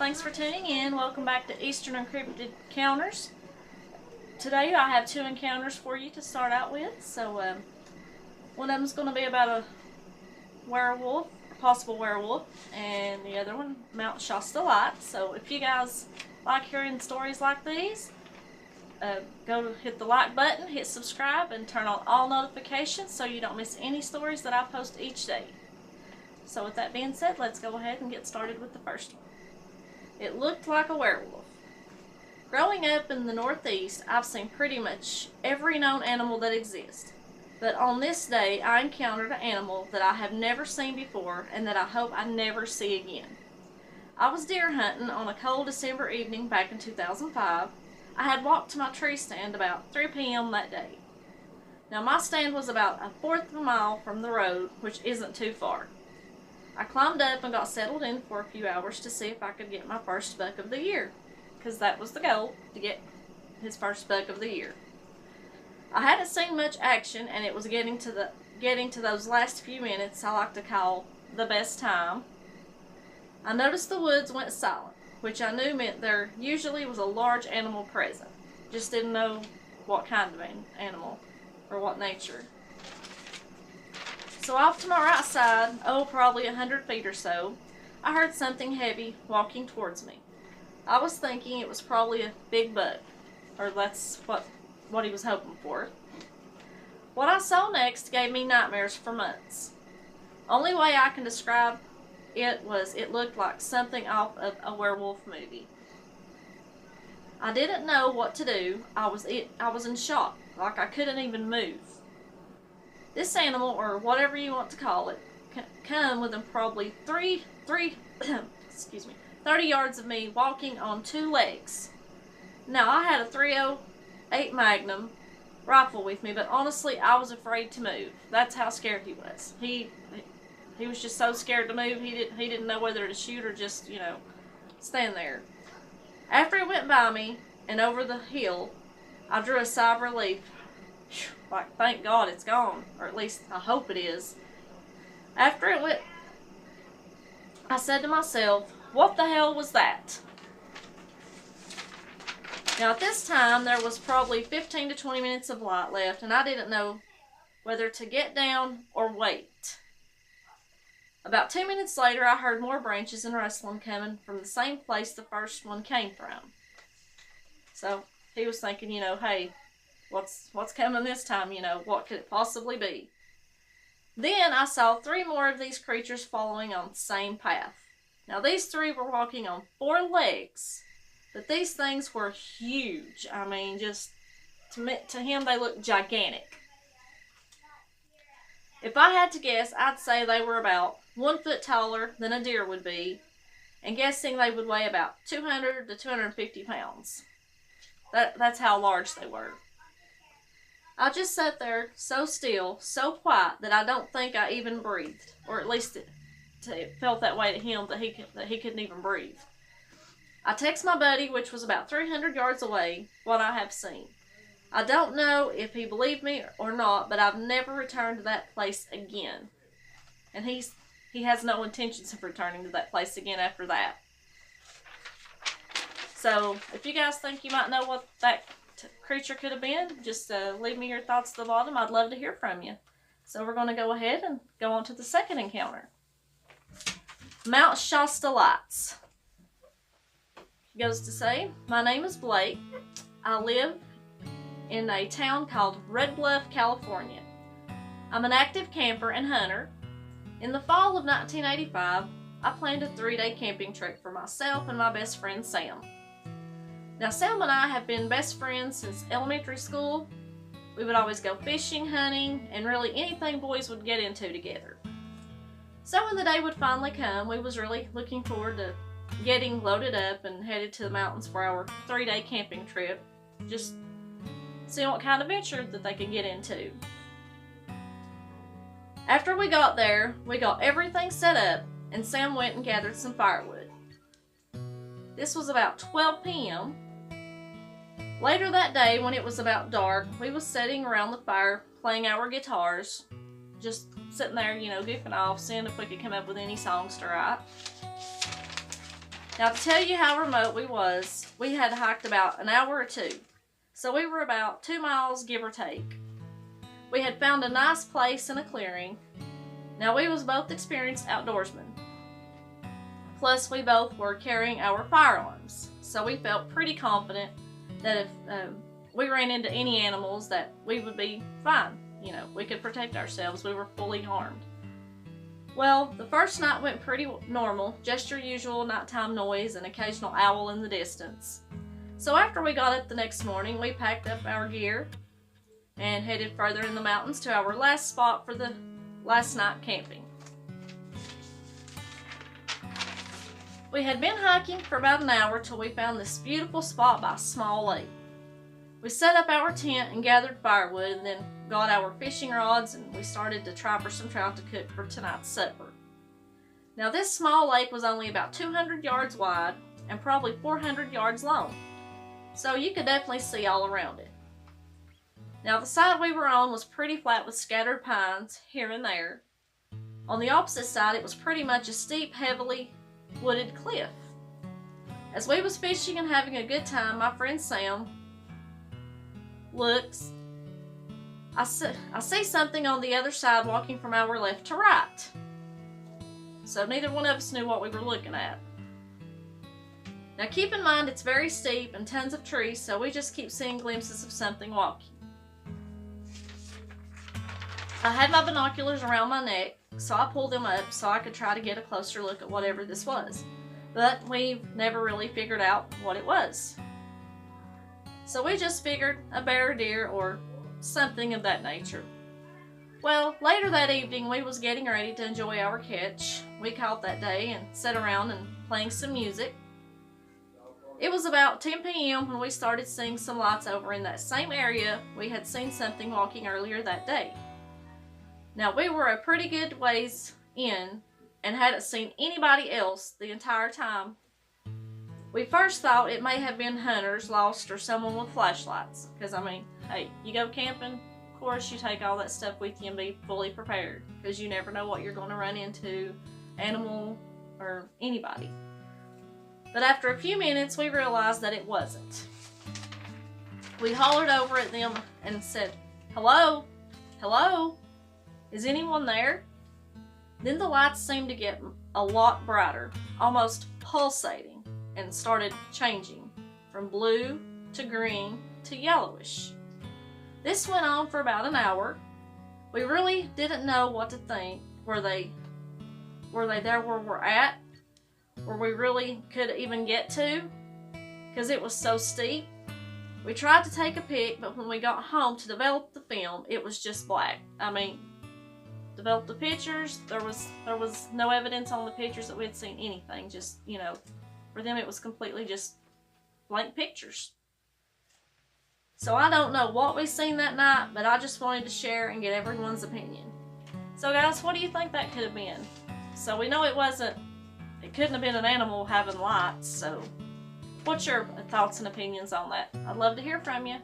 Thanks for tuning in. Welcome back to Eastern Encrypted Encounters. Today I have two encounters for you to start out with. So one of them is going to be about a werewolf, a possible werewolf, and the other one, Mount Shasta Light. So if you guys like hearing stories like these, go hit the like button, hit subscribe, and turn on all notifications so you don't miss any stories that I post each day. So with that being said, let's go ahead and get started with the first one. It looked like a werewolf. Growing up in the Northeast, I've seen pretty much every known animal that exists. But on this day, I encountered an animal that I have never seen before and that I hope I never see again. I was deer hunting on a cold December evening back in 2005. I had walked to my tree stand about 3 p.m. that day. Now my stand was about a fourth of a mile from the road, which isn't too far. I climbed up and got settled in for a few hours to see if I could get my first buck of the year, because that was the goal, to get his first buck of the year. I hadn't seen much action, and it was getting to those last few minutes I like to call the best time. I noticed the woods went silent, which I knew meant there usually was a large animal present. Just didn't know what kind of animal or what nature. So off to my right side, probably 100 feet or so, I heard something heavy walking towards me. I was thinking it was probably a big buck, or that's what he was hoping for. What I saw next gave me nightmares for months. Only way I can describe it was it looked like something off of a werewolf movie. I didn't know what to do. I was in shock, like I couldn't even move. This animal, or whatever you want to call it, come within probably 30 yards of me walking on 2 legs. Now, I had a .308 Magnum rifle with me, but honestly, I was afraid to move. That's how scared he was. He was just so scared to move, he didn't know whether to shoot or just, stand there. After it went by me and over the hill, I drew a sigh of relief. Like, thank God it's gone, or at least I hope it is. After it went, I said to myself, what the hell was that? Now at this time, there was probably 15 to 20 minutes of light left, and I didn't know whether to get down or wait. About 2 minutes later, I heard more branches and rustling coming from the same place the first one came from. So he was thinking, hey, what's coming this time? What could it possibly be? Then I saw 3 more of these creatures following on the same path. Now these 3 were walking on 4 legs, but these things were huge. I mean, just to him they looked gigantic. If I had to guess, I'd say they were about 1 foot taller than a deer would be, and guessing they would weigh about 200 to 250 pounds. That's how large they were. I just sat there so still, so quiet, that I don't think I even breathed. Or at least it felt that way to him, that he couldn't even breathe. I text my buddy, which was about 300 yards away, what I have seen. I don't know if he believed me or not, but I've never returned to that place again. And he has no intentions of returning to that place again after that. So, if you guys think you might know what that creature could have been, just leave me your thoughts at the bottom. I'd love to hear from you. So we're going to go ahead and go on to the second encounter. Mount Shasta Lights. It goes to say, my name is Blake. I live in a town called Red Bluff, California. I'm an active camper and hunter. In the fall of 1985, I planned a 3-day camping trip for myself and my best friend Sam. Now, Sam and I have been best friends since elementary school. We would always go fishing, hunting, and really anything boys would get into together. So when the day would finally come, we was really looking forward to getting loaded up and headed to the mountains for our 3-day camping trip. Just seeing what kind of adventure that they could get into. After we got there, we got everything set up, and Sam went and gathered some firewood. This was about 12 p.m. Later that day, when it was about dark, we was sitting around the fire playing our guitars, just sitting there, goofing off, seeing if we could come up with any songs to write. Now, to tell you how remote we had hiked about an hour or two. So we were about 2 miles, give or take. We had found a nice place in a clearing. Now, we was both experienced outdoorsmen. Plus, we both were carrying our firearms. So we felt pretty confident that if we ran into any animals that we would be fine. You know, we could protect ourselves. We were fully armed. Well, the first night went pretty normal, just your usual nighttime noise and occasional owl in the distance. So after we got up the next morning, we packed up our gear and headed further in the mountains to our last spot for the last night camping. We had been hiking for about an hour till we found this beautiful spot by a small lake. We set up our tent and gathered firewood and then got our fishing rods and we started to try for some trout to cook for tonight's supper. Now, this small lake was only about 200 yards wide and probably 400 yards long, so you could definitely see all around it. Now, the side we were on was pretty flat with scattered pines here and there. On the opposite side, it was pretty much a steep, heavily wooded cliff. As we was fishing and having a good time, my friend Sam looks. I see something on the other side walking from our left to right. So neither one of us knew what we were looking at. Now keep in mind it's very steep and tons of trees, so we just keep seeing glimpses of something walking. I had my binoculars around my neck, so I pulled them up so I could try to get a closer look at whatever this was. But we never really figured out what it was. So we just figured a bear or deer or something of that nature. Well, later that evening we was getting ready to enjoy our catch we caught that day and sat around and playing some music. It was about 10 p.m. when we started seeing some lights over in that same area we had seen something walking earlier that day. Now, we were a pretty good ways in and hadn't seen anybody else the entire time. We first thought it may have been hunters lost or someone with flashlights. Because, I mean, hey, you go camping, of course you take all that stuff with you and be fully prepared. Because you never know what you're going to run into, animal or anybody. But after a few minutes, we realized that it wasn't. We hollered over at them and said, "Hello? Hello? Is anyone there?" Then the lights seemed to get a lot brighter, almost pulsating, and started changing from blue to green to yellowish. This went on for about an hour. We really didn't know what to think. Were they there where we're at? Where we really could even get to? Because it was so steep. We tried to take a pic, but when we got home to develop the film, it was just black. I mean, developed the pictures, there was no evidence on the pictures that we had seen anything. Just, you know, for them it was completely just blank pictures. So I don't know what we seen that night, but I just wanted to share and get everyone's opinion. So guys, what do you think that could have been? So we know it couldn't have been an animal having lights, so what's your thoughts and opinions on that? I'd love to hear from you.